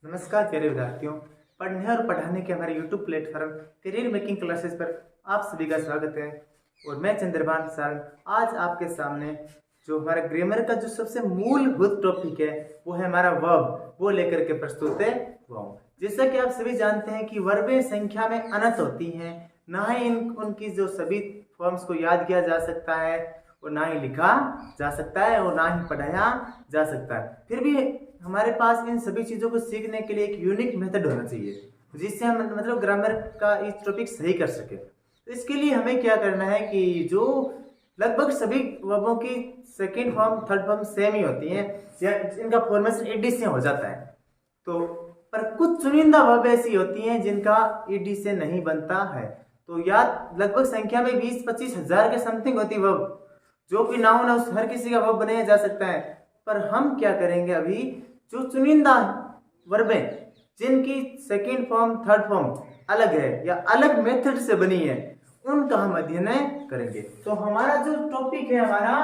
नमस्कार प्यारे विद्यार्थियों। पढ़ने और पढ़ाने के हमारे YouTube platform career making classes पर आप सभी का स्वागत है। और मैं चंद्रभान सर आज आपके सामने जो हमारा ग्रामर का जो सबसे मूलभूत टॉपिक है वो है हमारा वर्ब, वो लेकर के प्रस्तुत है हूँ। जैसा कि आप सभी जानते हैं कि वर्बें संख्या में अनंत होती हैं, ना ही उनकी जो सभी फॉर्म्स को याद किया जा सकता है और ना ही लिखा जा सकता है और ना ही पढ़ाया जा सकता है। फिर भी हमारे पास इन सभी चीज़ों को सीखने के लिए एक यूनिक मेथड होना चाहिए जिससे हम मतलब ग्रामर का इस टॉपिक सही कर सके। तो इसके लिए हमें क्या करना है कि जो लगभग सभी वर्बों की second form third form same ही होती हैं या इनका फॉर्मेशन ईडी से हो जाता है। तो पर कुछ चुनिंदा वर्ब ऐसी होती हैं जिनका ईडी से नहीं बनता है। तो याद लगभग संख्या में 20-25 हजार के समथिंग होती वर्ब, जो कि नाउन है उस हर किसी का वर्ब बनाया जा सकता है। पर हम क्या करेंगे, अभी जो चुनिंदा वर्बें जिनकी सेकेंड फॉर्म थर्ड फॉर्म अलग है या अलग मेथड से बनी है उनका हम अध्ययन करेंगे। तो हमारा जो टॉपिक है हमारा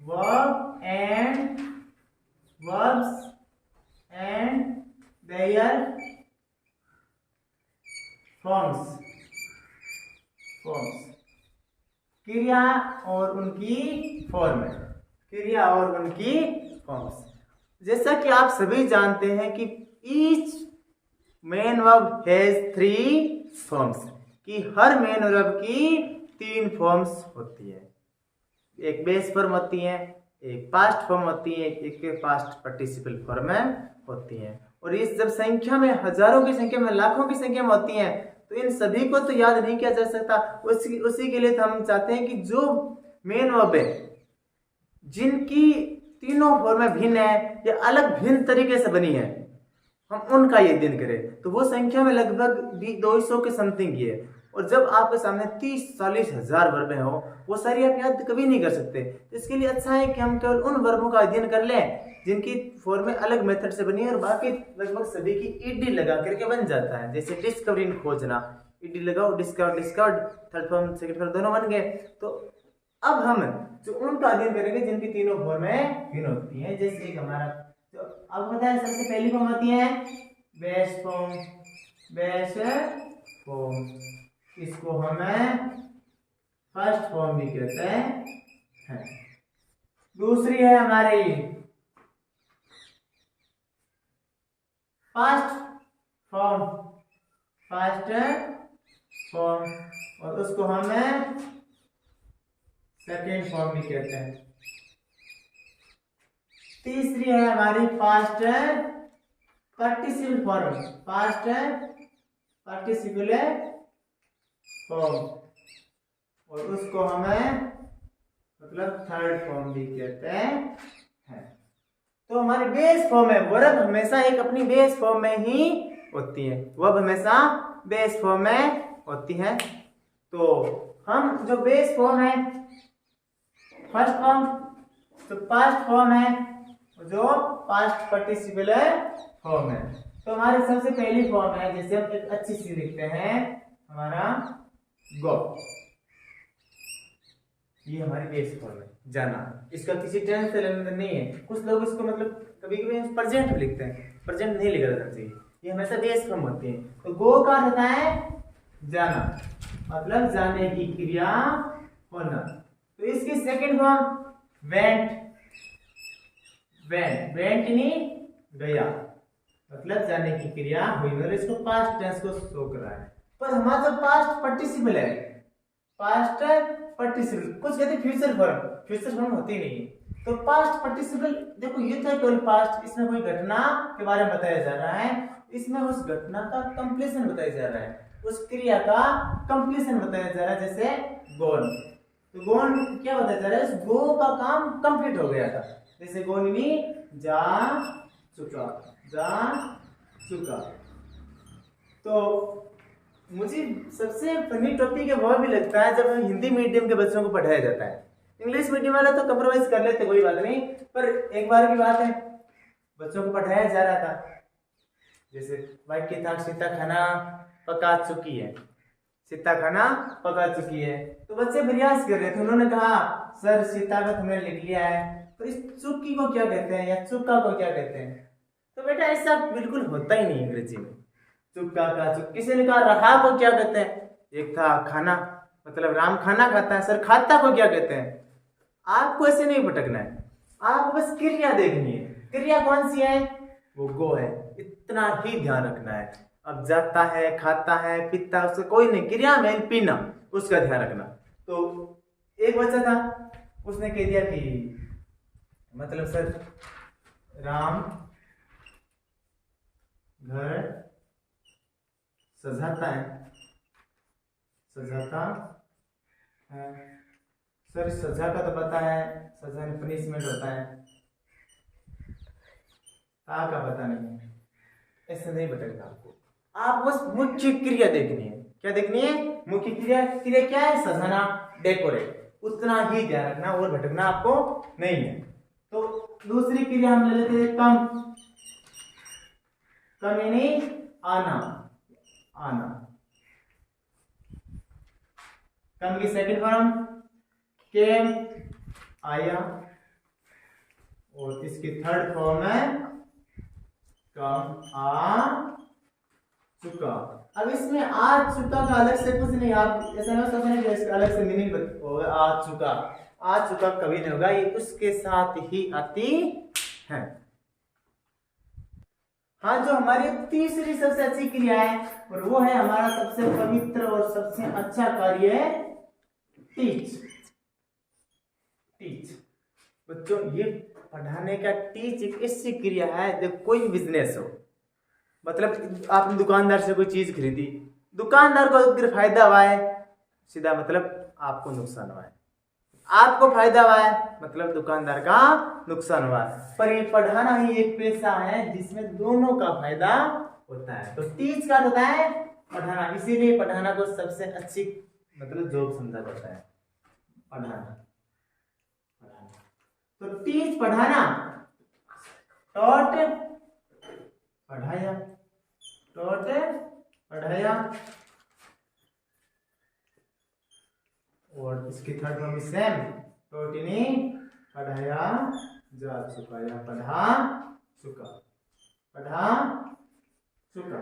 verb and verbs and their forms, क्रिया और उनकी फॉर्म, क्रिया और उनकी फॉर्म्स। जैसा कि आप सभी जानते हैं कि each main verb has 3 forms, कि हर मेन वर्ब की 3 फॉर्म्स होती है। एक बेस फॉर्म होती है, एक पास्ट फॉर्म होती है, एक पास्ट पार्टिसिपल फॉर्म होती है। और ये जब संख्या में हजारों की संख्या में लाखों की संख्या में होती है तो इन सभी को तो याद नहीं किया जा सकता। उसी के लिए तो हम चाहते हैं कि जो मेन वर्ब है जिनकी तीनों फॉर्में भिन्न है या अलग भिन्न तरीके से बनी है हम उनका ये अध्ययन करें। तो वो संख्या में लगभग 200 के समथिंग की है। और जब आपके सामने 30-40 हजार वर्बें हो वो सारी आप याद कभी नहीं कर सकते। इसके लिए अच्छा है कि हम केवल उन वर्बों का अध्ययन कर लें जिनकी फॉर्में अलग मेथड से बनी है और बाकी लगभग सभी की ईडी लगा करके बन जाता है। जैसे डिस्कवरिंग खोजना, ईडी लगाओ, discovered third form second form दोनों बन गए। तो अब हम जो उनका अध्ययन करेंगे जिनकी तीनों फॉर्में भिन्न होती हैं। जैसे एक हमारा तो अब बताया सबसे पहली फॉर्म होती है बेस फॉर्म, इसको हमें फर्स्ट फॉर्म भी कहते हैं। दूसरी है हमारी फर्स्ट फॉर्म और उसको हमें सेकेंड फॉर्म भी कहते हैं। तीसरी है हमारी पास्ट पार्टिसिपल फॉर्म और उसको हमें मतलब थर्ड फॉर्म भी कहते हैं। तो हमारी बेस फॉर्म है, वर्ब हमेशा एक अपनी बेस फॉर्म में ही होती है, वर्ब हमेशा बेस फॉर्म में होती है। तो हम जो बेस फॉर्म है फर्स्ट फॉर्म, जो पास्ट फॉर्म है, जो पास्ट पार्टिसिपल फॉर्म है। तो हमारी सबसे पहली फॉर्म है, जैसे हम एक अच्छी सी लिखते हैं हमारा गो, ये हमारी बेस फॉर्म है, जाना। इसका किसी टेंस से लेना नहीं है। कुछ लोग इसको मतलब कभी कभी प्रेजेंट में लिखते हैं, प्रेजेंट नहीं लिखा जाना चाहिए, ये हमेशा बेस फॉर्म होती है। तो गो का होता है जाना, मतलब जाने की क्रिया होना। तो इसकी सेकंड फॉर्म वेंट नहीं गया, मतलब जाने की क्रिया हुई, मतलब इसको पास्ट टेंस को शो कर रहा है। पर हमारा जो पास्ट पार्टिसिपल है, पास्ट पार्टिसिपल, कुछ कहते हैं फ्यूचर फॉर्म होती नहीं है। तो पास्ट पार्टिसिपल देखो ये तो केवल पास्ट, इसमें कोई घटना के बारे में बताया जा रहा है, इसमें उस घटना का कंप्लीशन बताया जा रहा है, उस क्रिया का कंप्लीशन बताया जा रहा है। जैसे गोन, तो गोन क्या बताया जा रहा है, उस गो का काम कंप्लीट हो गया था। जैसे गोनी जा चुका। तो मुझे सबसे फनी टॉपिक है वह भी लगता है जब हिंदी मीडियम के बच्चों को पढ़ाया जाता है। इंग्लिश मीडियम वाला तो कंप्रोमाइज कर लेते, कोई बात नहीं। पर एक बार की बात है, बच्चों को पढ़ाया जा रहा था, जैसे वाक्य था सीता खाना पका चुकी है, सीता खाना पका चुकी है। तो बच्चे प्रयास कर रहे थे, उन्होंने कहा सर सीता का तुमने लिख लिया है, तो इस चुक्की को क्या कहते हैं या चुक्का को क्या कहते हैं? तो बेटा ऐसा बिल्कुल होता ही नहीं अंग्रेजी में। चुक्का का चुक, किसी ने कहा रहा को क्या कहते हैं? एक था खाना, मतलब राम खाना खाता है, सर खाता को क्या कहते हैं? आपको ऐसे नहीं भटकना है, आपको बस क्रिया देखनी है। क्रिया कौन सी है? वो गो है, इतना ही ध्यान रखना है। अब जाता है, खाता है, पीता है, उसका कोई नहीं, क्रिया में पीना, उसका ध्यान रखना। तो एक बच्चा था, उसने कह दिया कि मतलब सर राम घर सजाता है, सजाता है। सर सजा का तो पता है, सजा में पनिशमेंट होता है, का पता नहीं है। ऐसे नहीं भटकना आपको, आप बस मुख्य क्रिया देखनी है। क्या देखनी है? मुख्य क्रिया। क्रिया क्या है? सजाना, डेकोरेट, उतना ही ध्यान रखना, और भटकना आपको नहीं है। तो दूसरी क्रिया हम ले लेते हैं कम। कम यानी आना, आना। कम की सेकंड फॉर्म केम, आया, और इसकी थर्ड फॉर्म है कम आ चुका। अब इसमें आ चुका का अलग से कुछ नहीं, आप ऐसा ना समझें कि इसका अलग से मीनिंग होगा आ चुका। आ चुका कभी नहीं होगा, ये उसके साथ ही आती है। हाँ, जो हमारी तीसरी सबसे अच्छी क्रिया है, और वो है हमारा सबसे पवित्र और सबसे अच्छा कार्य है टीच। टीच बच्चों, ये पढ़ाने का टीच एक ऐसी क्रिया है जो कोई भी बिजनेस हो, मतलब आपने दुकानदार से कोई चीज खरीदी, दुकानदार को अगर फायदा हुआ है, सीधा मतलब आपको नुकसान हुआ है। आपको फायदा हुआ है मतलब दुकानदार का नुकसान हुआ है। पर ये पढ़ाना ही एक पेशा है जिसमें दोनों का फायदा होता है। तो टीच का होता है पढ़ाना, इसीलिए पढ़ाना को सबसे अच्छी मतलब जॉब समझा जाता है, पढ़ाना। तो टीच पढ़ाना, टॉट पढ़ाया, टॉट पढ़ाया, और इसकी थर्ड फॉर्म सेम, टॉटिनी पढ़ाया जा चुका या पढ़ा चुका, पढ़ा चुका।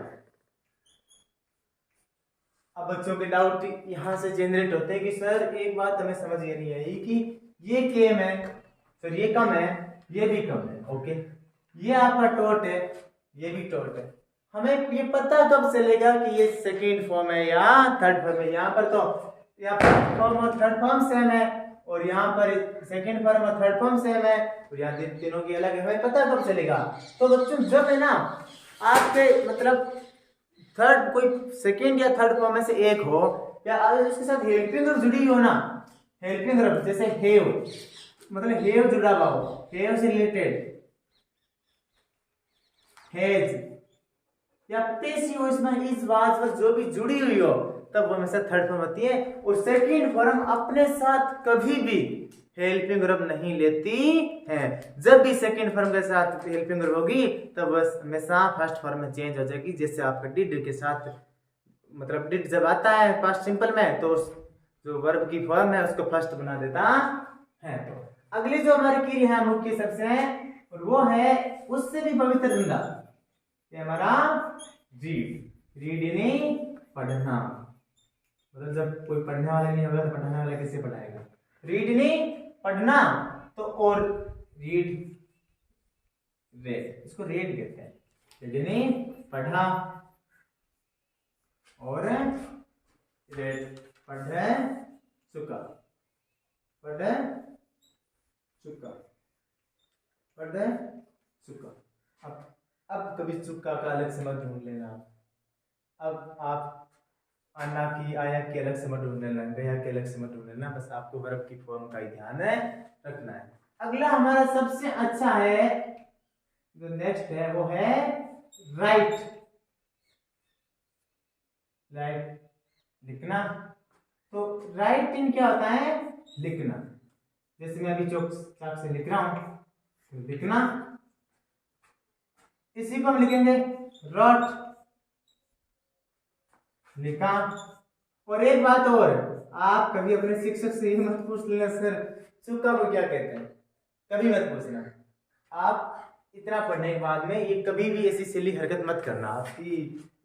अब बच्चों के डाउट यहां से जनरेट होते हैं कि सर एक बात हमें समझ ये नहीं आई कि ये केम है, सर ये कम है, ये भी कम है, ओके, ये आपका टॉट है, ये भी टॉट है। हमें ये पता कब चलेगा कि ये सेकेंड फॉर्म है या थर्ड फॉर्म है? यहाँ पर तो यहाँ पर फॉर्म और थर्ड फॉर्म सेम है, और यहाँ पर सेकेंड फॉर्म और थर्ड फॉर्म सेम है, और यहाँ तीनों की अलग है। हमें पता कब चलेगा? तो बच्चों जब है ना आपके मतलब थर्ड कोई सेकेंड या थर्ड फॉर्म में से एक हो, या उसके साथ हेल्पिंग वर्ब जुड़ी हो ना, हेल्पिंग वर्ब जैसे हेव, मतलब हेव जुड़ा हुआ हो, हेव से रिलेटेड, हेज या पेशी हो, इसमें इस बात पर जो भी जुड़ी हुई हो, तब वो हमेशा थर्ड फॉर्म होती है। और सेकेंड फॉर्म अपने साथ कभी भी हेल्पिंग वर्ब नहीं लेती है। जब भी सेकेंड फॉर्म के साथ हेल्पिंग वर्ब होगी तब बस हमेशा फर्स्ट फॉर्म में चेंज हो जाएगी। जैसे आपका डिड के साथ मतलब डिड जब आता है पास्ट सिंपल में, तो जो वर्ब की फॉर्म है उसको फर्स्ट बना देता है। तो अगली जो हमारी क्रिया है मुख्य सबसे है, और वो है उससे भी पवित्र धंधा, ये हमारा रीड। रीड यानी पढ़ना, मतलब जब कोई पढ़ने वाला नहीं होगा तो पढ़ाने वाला कैसे पढ़ाएगा? रीड यानी पढ़ना। तो और रीड, रेड, इसको रेड कहते हैं। रीड यानी पढ़ा, और रेड पढ़ चुका, पढ़ चुका, पढ़ चुका। अब कभी चुका का अलग से मत ढूंढ लेना। अब आप आना की आया के अलग से मत ढूंढ लेना, गया के अलग से मत ढूंढ लेना, बस आपको वर्ब की फॉर्म का ही ध्यान रखना है। अगला हमारा सबसे अच्छा है, जो नेक्स्ट है वो है राइट। राइट लिखना। तो राइट इन क्या होता है? लिखना। जैसे मैं अभी चाक से लिख रहा हूं, तो लिखना, इसी को हम लिखेंगे रॉट, लिखा। और एक बात और, आप कभी अपने शिक्षक से ही मत पूछ लेना सर चुका को क्या कहते हैं, कभी मत पूछना। आप इतना पढ़ने के बाद में ये कभी भी ऐसी सिली हरकत मत करना आपकी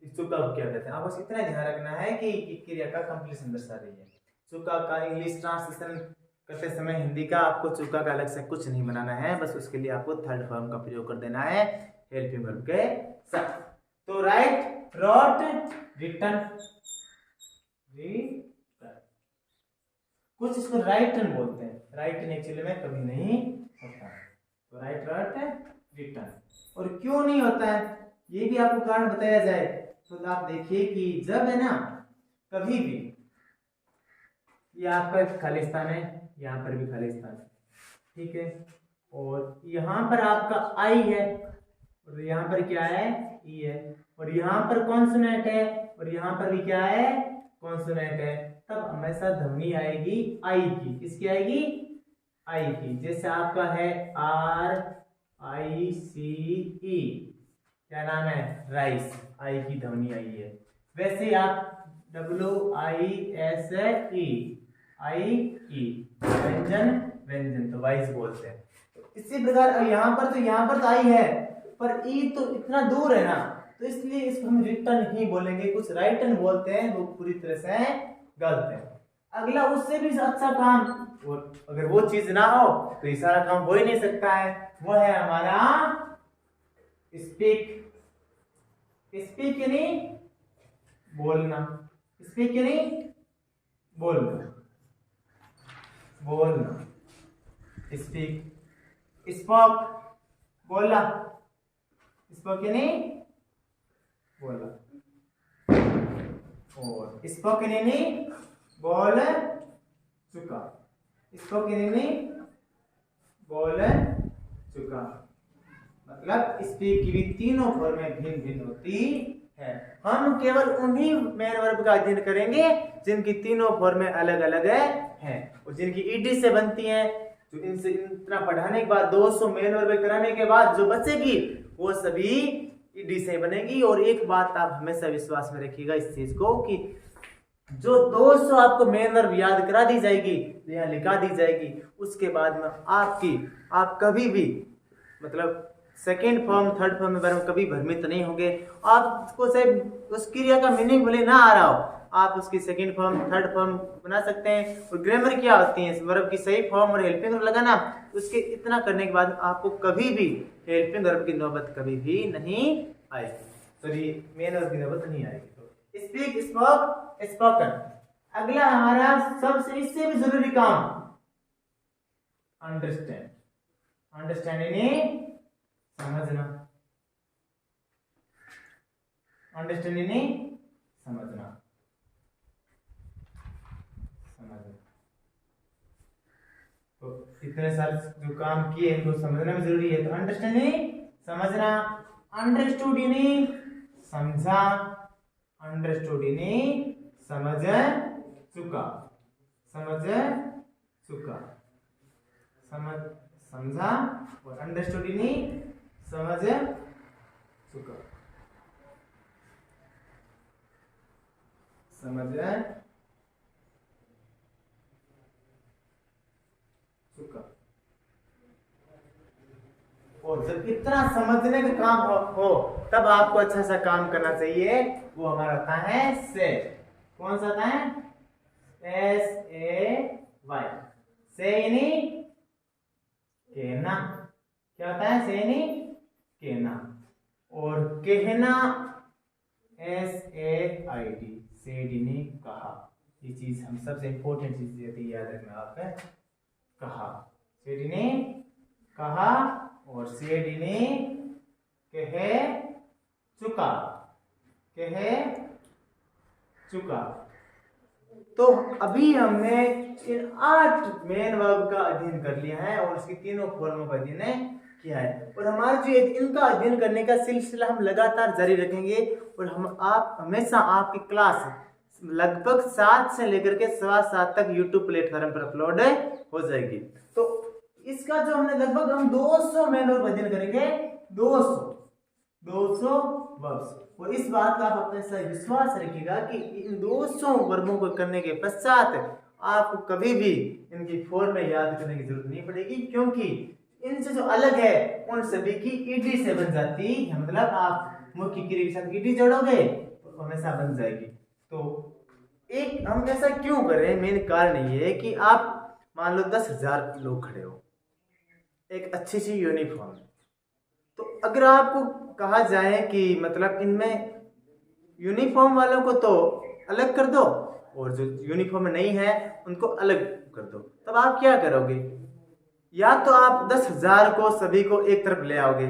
चुका को क्या कहते हैं। आपको इतना ध्यान रखना है कि क्रिया का कंप्लीशन दर्शा रही है। चुका का इंग्लिश ट्रांसलेशन करते समय हिंदी का आपको चुका का अलग से कुछ नहीं बनाना है, बस उसके लिए आपको थर्ड फॉर्म का प्रयोग कर देना है हेल्पिंग वर्ब के साथ। तो राइट, रॉट, रिटन, कुछ इसको राइटन बोलते हैं, राइटन एक्चुअली में कभी नहीं होता। तो राइट, रॉट, रिटन। और क्यों नहीं होता है ये भी आपको कारण बताया जाए तो आप देखिए कि जब है ना कभी भी ये आपका खालिस्तान है, यहाँ पर भी खालिस्तान है, ठीक है, और यहाँ पर आपका आई है और यहाँ पर क्या है, ई है, और यहाँ पर कॉन्सोनेंट है और यहाँ पर भी क्या है, कॉन्सोनेंट है, तब हमेशा ध्वनि आएगी आई की। किसकी आएगी, आई की। जैसे आपका है आर आई सी ई, क्या नाम है, राइस, आई की ध्वनि आई है। वैसे आप डब्ल्यू आई एस ई, आई ई, व्यंजन, व्यंजन, तो वाइस बोलते हैं। तो इसी प्रकार यहाँ पर तो आई है पर ई तो इतना दूर है ना, तो इसलिए इसको हम रिटन ही बोलेंगे। कुछ राइटन बोलते हैं वो पूरी तरह से गलत है। अगला उससे भी अच्छा काम, और अगर वो चीज ना हो तो ये सारा काम हो ही नहीं सकता है, वो है हमारा स्पीक। स्पीक यानी बोलना, स्पीक यानी बोलना, बोलना, स्पीक, स्पोक बोला, स्पोक यानी बोला, और स्पोकन यानी बोल चुका, स्पोकन यानी बोल चुका। मतलब स्पीक की भी तीनों फॉर्में भिन्न भिन्न होती है। हम केवल उन्हीं मेन वर्ब का अध्ययन करेंगे जिनकी तीनों फॉर्में अलग अलग हैं और जिनकी ईडी से बनती हैं। जो इनसे इतना पढ़ाने के बाद 200 मेन वर्ब कराने के बाद जो बचेगी वो सभी ईडी से बनेगी। और एक बात आप हमेशा विश्वास में रखिएगा इस चीज को कि जो 200 आपको मेन वर्ब याद करा दी जाएगी या लिखा दी जाएगी, उसके बाद में आप कभी भी मतलब सेकेंड फॉर्म थर्ड फॉर्म में कभी भ्रमित नहीं होंगे। आपको से उस क्रिया का मीनिंग भले ना आ रहा हो, आप उसकी सेकेंड फॉर्म थर्ड फॉर्म बना सकते हैं। और ग्रामर क्या होती है, वर्ब की सही फॉर्म और हेल्पिंग वर्ब लगाना, उसके इतना करने के बाद आपको कभी भी हेल्पिंग वर्ब की नौबत कभी भी नहीं आएगी, सॉरी मेन वर्ब की नौबत नहीं आएगी। तो स्पीक, स्पोक, स्पोकन। अगला हमारा सबसे इससे भी जरूरी काम अंडरस्टैंड। अंडरस्टैंड यानी समझना, अंडरस्टैंड यानी समझना, समझना। तो इतने सारे जो काम किए इनको समझना भी जरूरी है। तो अंडरस्टैंड यानी समझना, अंडरस्टूड यानी समझा, अंडरस्टूड यानी समझ चुका, समझ चुका, समझा, और अंडरस्टूड यानी समझ चुका, समझ चुका। और जब इतना समझने का काम हो तब आपको अच्छा सा काम करना चाहिए, वो हमारा होता है से। कौन सा होता है, SAY, से यानी कहना। क्या होता है, से यानी कहना। और कहना SAID, सेड यानी कहा। ये चीज हम सबसे इंपॉर्टेंट चीज रहती है, याद रखना आपका, कहा। सेड यानी कहा और सेड यानी कहे चुका, कहे चुका। तो अभी हमने इन 8 मेन वर्ब का अध्ययन कर लिया है और इसकी तीनों फॉर्मों का अध्ययन किया है। और हमारे जो इनका अध्ययन करने का सिलसिला हम लगातार जारी रखेंगे। और आप हमेशा आपकी क्लास लगभग 7 से लेकर के 7:15 तक यूट्यूब प्लेटफॉर्म पर अपलोड हो जाएगी। तो इसका जो हमने लगभग हम 200 मेन वर्ब अध्ययन करेंगे, 200 वर्ब्स। और इस बात का आप अपने साथ विश्वास रखिएगा कि इन 200 वर्बों को करने के पश्चात आपको कभी भी इनकी फॉर्म में याद करने की जरूरत नहीं पड़ेगी, क्योंकि इनसे जो अलग है उन सभी की ईडी से बन जाती है। मतलब आप मुख्य क्रिया के साथ ईडी जोड़ोगे तो हमेशा बन जाएगी। तो एक हम ऐसा क्यों कर रहे हैं, मेन कारण ये है कि आप मान लो 10,000 लोग खड़े हो, एक अच्छी सी यूनिफॉर्म, तो अगर आपको कहा जाए कि मतलब इनमें यूनिफॉर्म वालों को तो अलग कर दो और जो यूनिफॉर्म में नहीं है उनको अलग कर दो, तब आप क्या करोगे? या तो आप 10,000 को सभी को एक तरफ ले आओगे,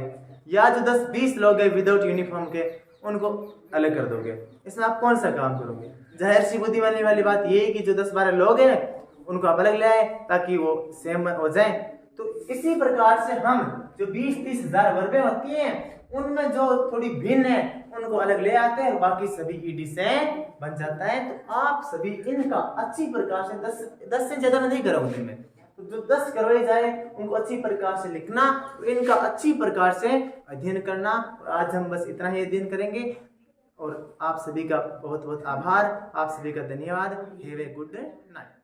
या जो 10-20 लोग हैं विदाउट यूनिफॉर्म के उनको अलग कर दोगे। इसमें आप कौन सा काम करोगे? जाहिर सी बुद्धिमानी वाली बात ये है कि जो 10-12 लोग हैं उनको आप अलग ले आए ताकि वो सेम हो जाए। तो इसी प्रकार से हम जो 20-30 हजार वर्गें होती हैं उनमें जो थोड़ी भिन्न है उनको अलग ले आते हैं और बाकी सभी ईडी से बन जाता है। तो आप सभी इनका अच्छी प्रकार से 10 से ज्यादा नहीं करोगे इनमें, तो जो 10 करवाए जाए उनको अच्छी प्रकार से लिखना, तो इनका अच्छी प्रकार से अध्ययन करना। और आज हम बस इतना ही अध्ययन करेंगे और आप सभी का बहुत बहुत आभार, आप सभी का धन्यवाद। Have a good night.